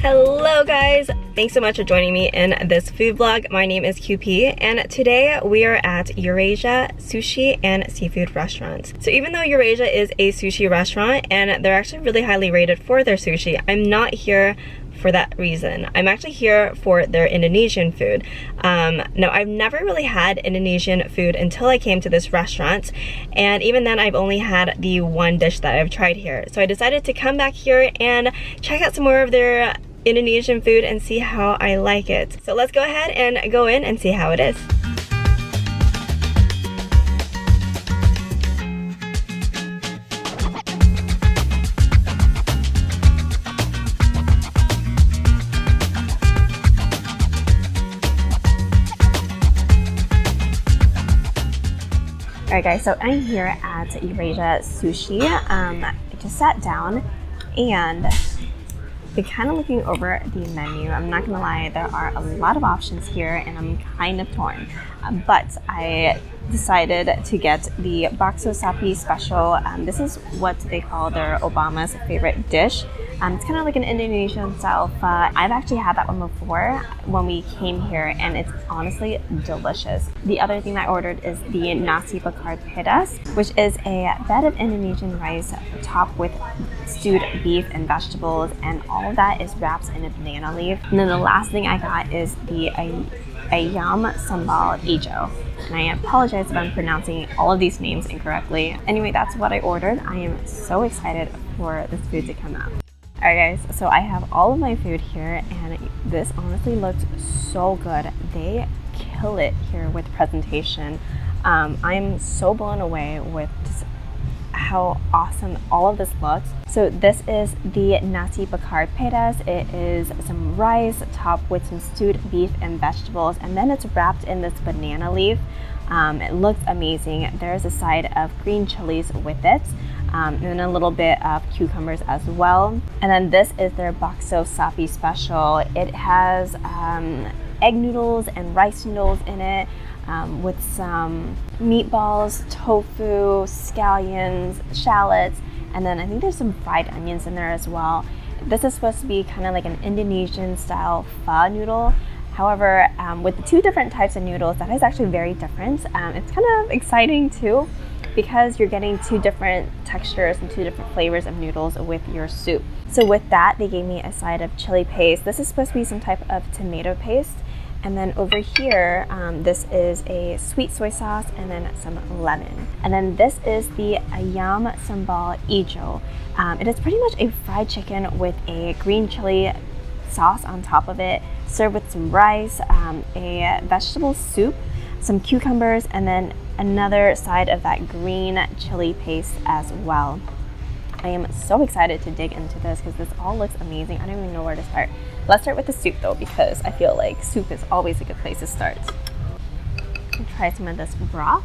Hello guys! Thanks so much for joining me in this food vlog. My name is QP and today we are at Eurasia Sushi and Seafood Restaurant. So even though Eurasia is a sushi restaurant and they're actually really highly rated for their sushi, I'm not here for that reason. I'm actually here for their Indonesian food. Now, I've never really had Indonesian food until I came to this restaurant, and even then I've only had the one dish that I've tried here. So I decided to come back here and check out some more of their Indonesian food and see how I like it. So let's go ahead and go in and see how it is. Alright guys, so I'm here at Eurasia Sushi. I just sat down and been kind of looking over the menu. I'm not gonna lie, there are a lot of options here and I'm kind of torn. But I decided to get the bakso sapi special. This is what they call their Obama's favorite dish. It's kind of like an Indonesian style pho. I've actually had that one before when we came here and it's honestly delicious. The other thing I ordered is the Nasi Bekar Pedas, which is a bed of Indonesian rice topped with stewed beef and vegetables, and all of that is wrapped in a banana leaf. And then the last thing I got is the ayam sambal hijau. And I apologize if I'm pronouncing all of these names incorrectly. Anyway, that's what I ordered. I am so excited for this food to come out. Alright guys, so I have all of my food here and this honestly looked so good. They kill it here with presentation. I'm so blown away with just how awesome all of this looks. So this is the Nasi Bekar Pedas. It is some rice topped with some stewed beef and vegetables, and then it's wrapped in this banana leaf. It looks amazing. There's a side of green chilies with it. And then a little bit of cucumbers as well. And then this is their bakso sapi special. It has egg noodles and rice noodles in it with some meatballs, tofu, scallions, shallots, and then I think there's some fried onions in there as well. This is supposed to be kind of like an Indonesian style pho noodle. However, with the two different types of noodles, that is actually very different. It's kind of exciting too, because you're getting two different textures and two different flavors of noodles with your soup. So with that, they gave me a side of chili paste. This is supposed to be some type of tomato paste. And then over here, this is a sweet soy sauce and then some lemon. And then this is the ayam sambal hijau. It is pretty much a fried chicken with a green chili sauce on top of it, served with some rice, a vegetable soup, some cucumbers, and then another side of that green chili paste as well. I am so excited to dig into this because this all looks amazing. I don't even know where to start. Let's start with the soup though, because I feel like soup is always a good place to start. I'll try some of this broth.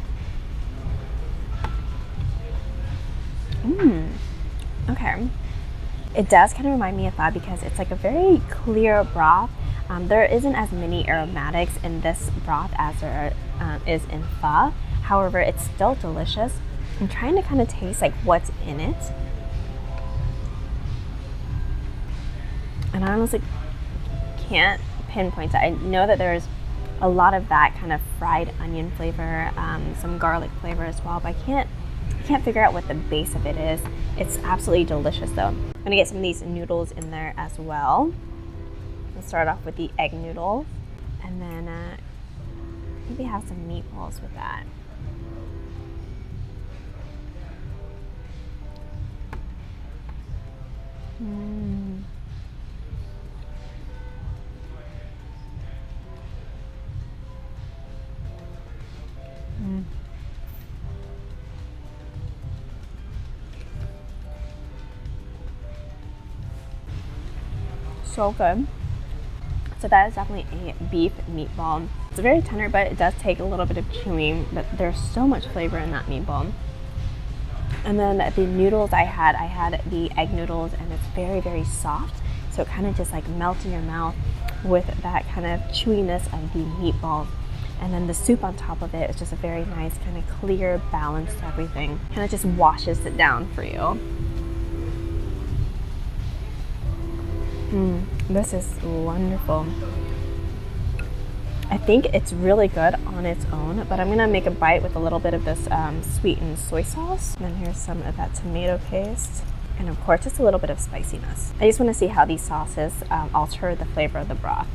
Okay. It does kind of remind me of pho because it's like a very clear broth. There isn't as many aromatics in this broth as there is in pho. However, it's still delicious. I'm trying to kind of taste like what's in it. And I honestly can't pinpoint it. I know that there's a lot of that kind of fried onion flavor, some garlic flavor as well, but I can't figure out what the base of it is. It's absolutely delicious though. I'm gonna get some of these noodles in there as well. Let's start off with the egg noodles, and then maybe have some meatballs with that. So good. So that is definitely a beef meatball. It's very tender, but it does take a little bit of chewing, but there's so much flavor in that meatball. And then the noodles I had the egg noodles, and it's very, very soft. So it kind of just like melts in your mouth with that kind of chewiness of the meatballs. And then the soup on top of it is just a very nice kind of clear, balanced everything. Kind of just washes it down for you. This is wonderful. I think it's really good on its own, but I'm gonna make a bite with a little bit of this sweetened soy sauce. And then here's some of that tomato paste. And of course, just a little bit of spiciness. I just wanna see how these sauces alter the flavor of the broth.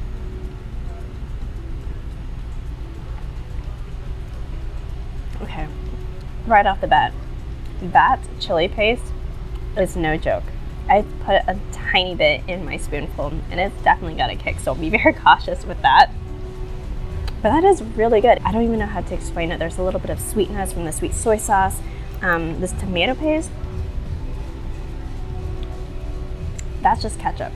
Okay, right off the bat, that chili paste is no joke. I put a tiny bit in my spoonful and it's definitely got a kick, so be very cautious with that. But that is really good. I don't even know how to explain it. There's a little bit of sweetness from the sweet soy sauce. This tomato paste, that's just ketchup.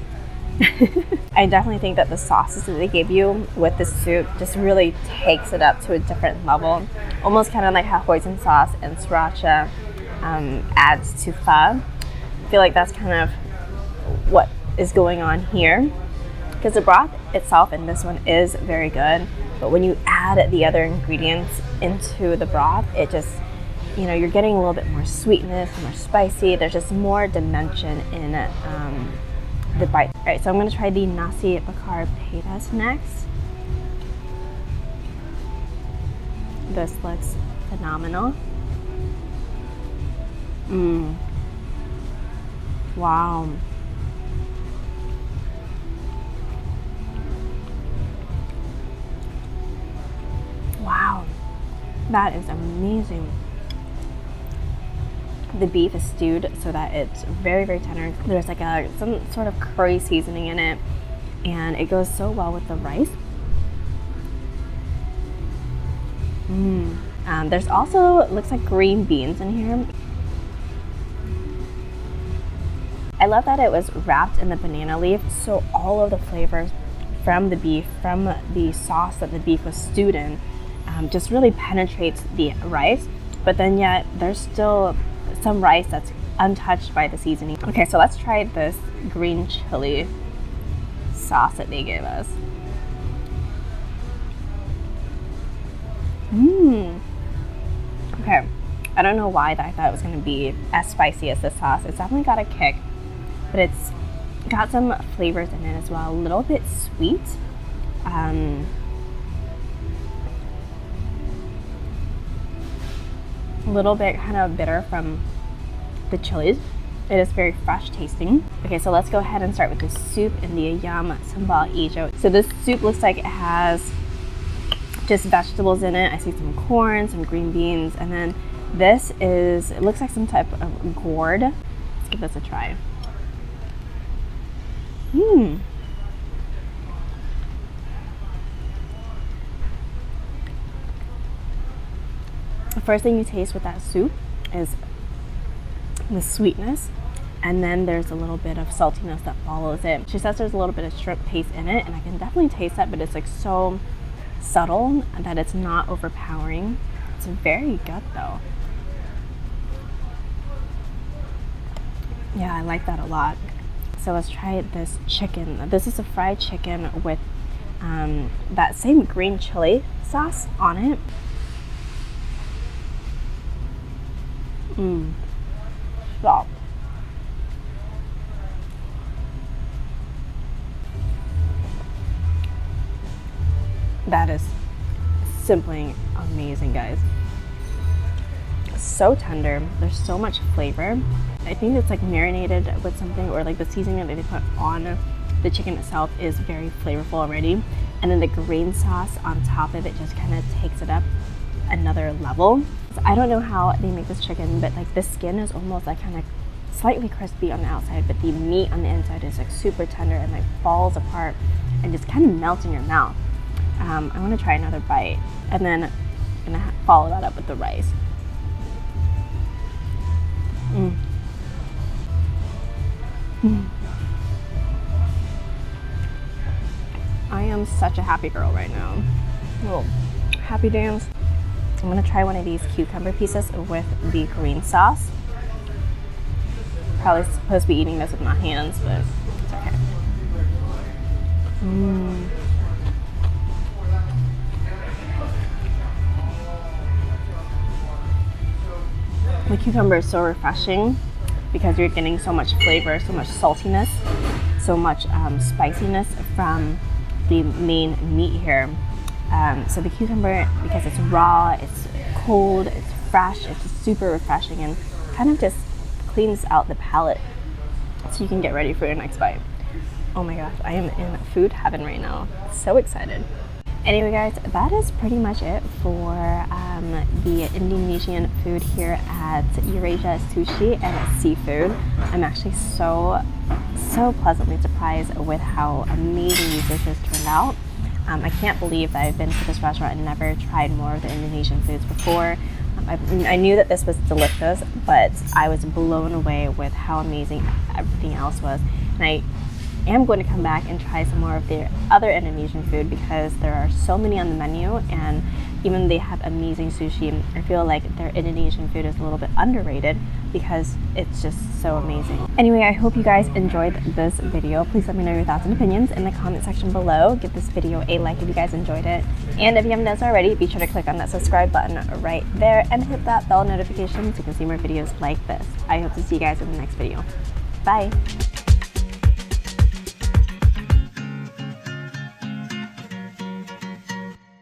I definitely think that the sauces that they give you with the soup just really takes it up to a different level. Almost kind of like how hoisin sauce and sriracha adds to pho. I feel like that's kind of what is going on here. Because the broth itself in this one is very good, but when you add the other ingredients into the broth, it just, you know, you're getting a little bit more sweetness, more spicy. There's just more dimension in the bite. All right, so I'm gonna try the Nasi Bekar Pedas next. This looks phenomenal. Wow. Wow, that is amazing. The beef is stewed so that it's very, very tender. There's like some sort of curry seasoning in it, and it goes so well with the rice. There's also, looks like green beans in here. I love that it was wrapped in the banana leaf, so all of the flavors from the beef, from the sauce that the beef was stewed in, just really penetrates the rice, but then yet there's still some rice that's untouched by the seasoning. Okay, so let's try this green chili sauce that they gave us. Okay, I don't know why I thought it was gonna be as spicy as this sauce. It's definitely got a kick, but it's got some flavors in it as well. A little bit sweet. A little bit kind of bitter from the chilies. It is very fresh tasting. Okay, so let's go ahead and start with the soup in the ayam sambal hijau. So this soup looks like it has just vegetables in it. I see some corn, some green beans, and then this is, it looks like some type of gourd. Let's give this a try. The first thing you taste with that soup is the sweetness, and then there's a little bit of saltiness that follows it. She says there's a little bit of shrimp paste in it, and I can definitely taste that, but it's like so subtle that it's not overpowering. It's very good though. Yeah, I like that a lot. So let's try this chicken. This is a fried chicken with that same green chili sauce on it. Stop. That is simply amazing, guys. So tender. There's so much flavor. I think it's like marinated with something, or like the seasoning that they put on the chicken itself is very flavorful already. And then the green sauce on top of it just kind of takes it up another level. So I don't know how they make this chicken, but like the skin is almost like kind of slightly crispy on the outside, but the meat on the inside is like super tender and like falls apart and just kind of melts in your mouth. I want to try another bite, and then I'm gonna follow that up with the rice. I am such a happy girl right now. Little happy dance. I'm gonna try one of these cucumber pieces with the green sauce. Probably supposed to be eating this with my hands, but it's okay. The cucumber is so refreshing because you're getting so much flavor, so much saltiness. so much spiciness from the main meat here. So the cucumber, because it's raw, it's cold, it's fresh, it's super refreshing and kind of just cleans out the palate so you can get ready for your next bite. Oh my gosh, I am in food heaven right now. So excited. Anyway guys, that is pretty much it for the Indonesian food here at Eurasia Sushi and Seafood. I'm actually so pleasantly surprised with how amazing these dishes turned out. I can't believe that I've been to this restaurant and never tried more of the Indonesian foods before. I knew that this was delicious, but I was blown away with how amazing everything else was. And I am going to come back and try some more of their other Indonesian food because there are so many on the menu, and even they have amazing sushi. I feel like their Indonesian food is a little bit underrated because it's just so amazing. Anyway, I hope you guys enjoyed this video. Please let me know your thoughts and opinions in the comment section below. Give this video a like if you guys enjoyed it. And if you haven't done so already, be sure to click on that subscribe button right there and hit that bell notification so you can see more videos like this. I hope to see you guys in the next video. Bye!